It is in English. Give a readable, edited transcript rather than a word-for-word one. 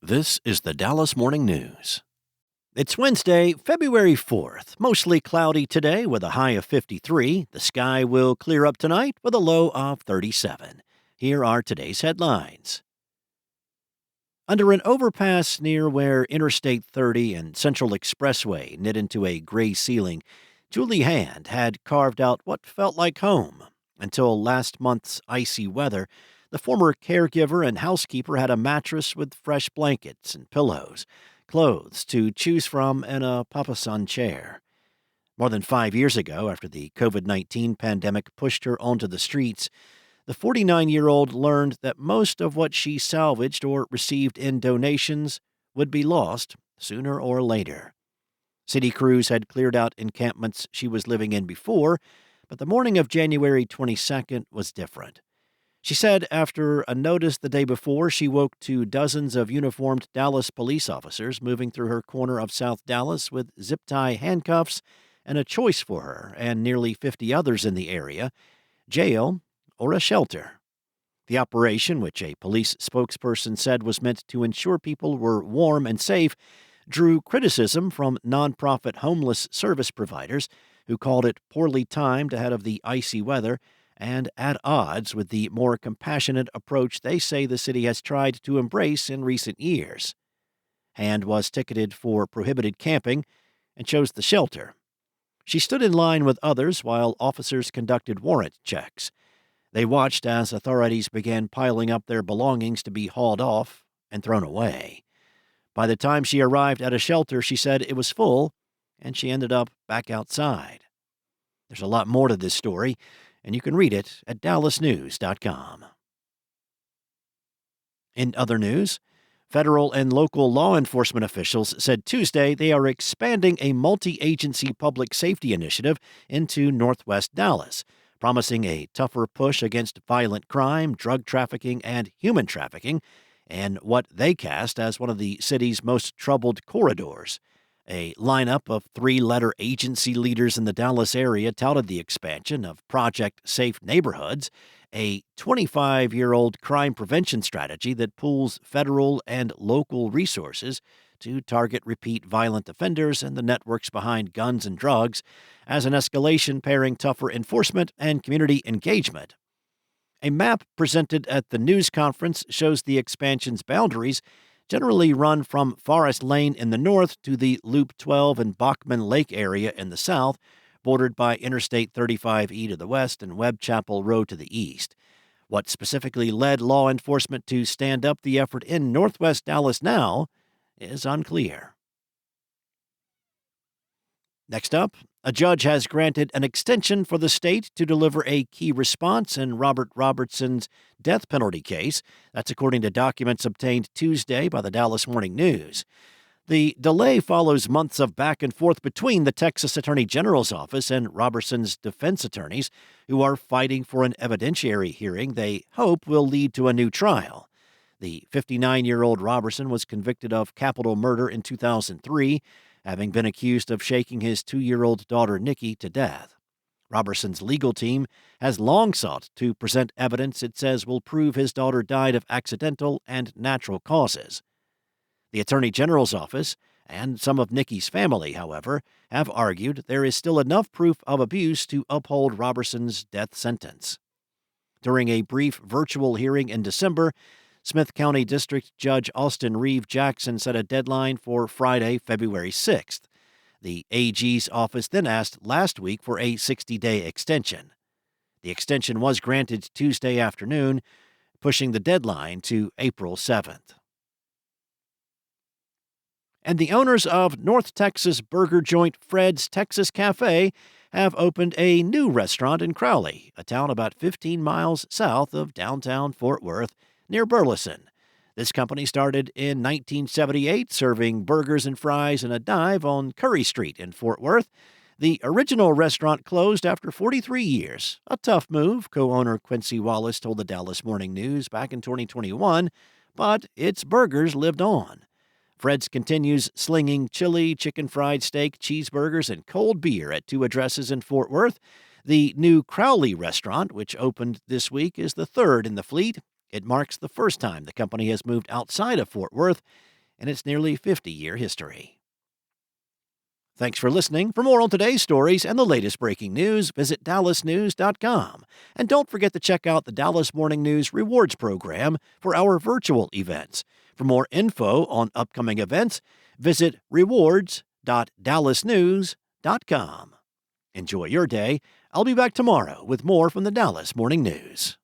This is the Dallas Morning News. It's Wednesday, February 4th. Mostly cloudy today with a high of 53. The sky will clear up tonight with a low of 37. Here are today's headlines. Under an overpass near where Interstate 30 and Central Expressway knit into a gray ceiling, Julie Hand had carved out what felt like home. Until last month's icy weather, the former caregiver and housekeeper had a mattress with fresh blankets and pillows, clothes to choose from, and a papasan chair. More than 5 years ago, after the COVID-19 pandemic pushed her onto the streets, the 49-year-old learned that most of what she salvaged or received in donations would be lost sooner or later. City crews had cleared out encampments she was living in before, but the morning of January 22nd was different. She said after a notice the day before, she woke to dozens of uniformed Dallas police officers moving through her corner of South Dallas with zip-tie handcuffs and a choice for her and nearly 50 others in the area: jail or a shelter. The operation, which a police spokesperson said was meant to ensure people were warm and safe, drew criticism from nonprofit homeless service providers who called it poorly timed ahead of the icy weather and at odds with the more compassionate approach they say the city has tried to embrace in recent years. Hand was ticketed for prohibited camping and chose the shelter. She stood in line with others while officers conducted warrant checks. They watched as authorities began piling up their belongings to be hauled off and thrown away. By the time she arrived at a shelter, she said it was full, and she ended up back outside. There's a lot more to this story, and you can read it at dallasnews.com. In other news, federal and local law enforcement officials said Tuesday they are expanding a multi-agency public safety initiative into Northwest Dallas, promising a tougher push against violent crime, drug trafficking, and human trafficking, and what they cast as one of the city's most troubled corridors. A lineup of three-letter agency leaders in the Dallas area touted the expansion of Project Safe Neighborhoods, a 25-year-old crime prevention strategy that pools federal and local resources to target repeat violent offenders and the networks behind guns and drugs, as an escalation pairing tougher enforcement and community engagement. A map presented at the news conference shows the expansion's boundaries generally run from Forest Lane in the north to the Loop 12 and Bachman Lake area in the south, bordered by Interstate 35E to the west and Webb Chapel Road to the east. What specifically led law enforcement to stand up the effort in Northwest Dallas now is unclear. Next up, a judge has granted an extension for the state to deliver a key response in Robert Robertson's death penalty case. That's according to documents obtained Tuesday by the Dallas Morning News. The delay follows months of back and forth between the Texas Attorney General's office and Robertson's defense attorneys, who are fighting for an evidentiary hearing they hope will lead to a new trial. The 59-year-old Robertson was convicted of capital murder in 2003, having been accused of shaking his 2-year-old daughter Nikki to death. Robertson's legal team has long sought to present evidence it says will prove his daughter died of accidental and natural causes. The Attorney General's office and some of Nikki's family, however, have argued there is still enough proof of abuse to uphold Robertson's death sentence. During a brief virtual hearing in December, Smith County District Judge Austin Reeve Jackson set a deadline for Friday, February 6th. The AG's office then asked last week for a 60-day extension. The extension was granted Tuesday afternoon, pushing the deadline to April 7th. And the owners of North Texas burger joint Fred's Texas Cafe have opened a new restaurant in Crowley, a town about 15 miles south of downtown Fort Worth, near Burleson. This company started in 1978, serving burgers and fries in a dive on Curry Street in Fort Worth. The original restaurant closed after 43 years. A tough move, co-owner Quincy Wallace told the Dallas Morning News back in 2021, but its burgers lived on. Fred's continues slinging chili, chicken fried steak, cheeseburgers, and cold beer at 2 addresses in Fort Worth. The new Crowley restaurant, which opened this week, is the third in the fleet. It marks the first time the company has moved outside of Fort Worth and its nearly 50-year history. Thanks for listening. For more on today's stories and the latest breaking news, visit dallasnews.com. And don't forget to check out the Dallas Morning News Rewards Program for our virtual events. For more info on upcoming events, visit rewards.dallasnews.com. Enjoy your day. I'll be back tomorrow with more from the Dallas Morning News.